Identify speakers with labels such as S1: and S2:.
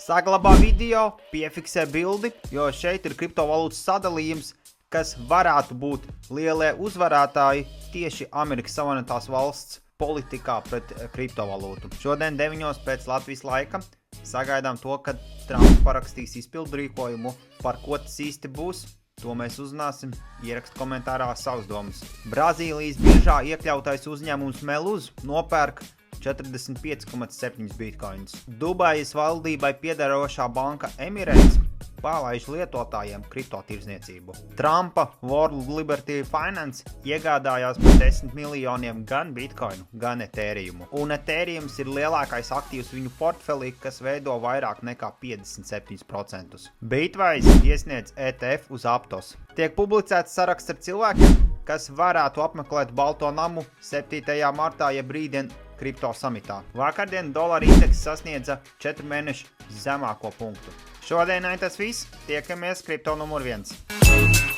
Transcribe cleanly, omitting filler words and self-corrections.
S1: Saglabā video, piefiksē bildi, jo šeit ir kriptovalūtas sadalījums, kas varētu būt lielie uzvarētāji tieši Amerikas Savienotās valsts politikā pret kriptovalūtu. Šodien 9 pēc Latvijas laika sagaidām to, kad Trumps parakstīs izpildrīkojumu, par ko tas īsti būs. To mēs uzzināsim, ierakst komentārā savas domas. Brazīlijas biržā iekļautais uzņēmums Meluz nopērk 45,7 bitcoins. Dubajas valdībai piederošā banka Emirates pārlaiž lietotājiem kriptotirdzniecību. Trumpa World Liberty Finance iegādājās par 10 miljoniem gan bitcoinu, gan etēriumu. Un etēriums ir lielākais aktīvs viņu portfelī, kas veido vairāk nekā 57%. Bitwise iesniedz ETF uz Aptos. Tiek publicēts saraksts ar cilvēkiem, kas varētu apmeklēt Balto namu 7. martā jeb rītdien kripto samitā. Vakardien dolāra indeks sasniedza 4 mēnešu zemāko punktu. Šodienai tas viss. Tiekamies kripto numur 1.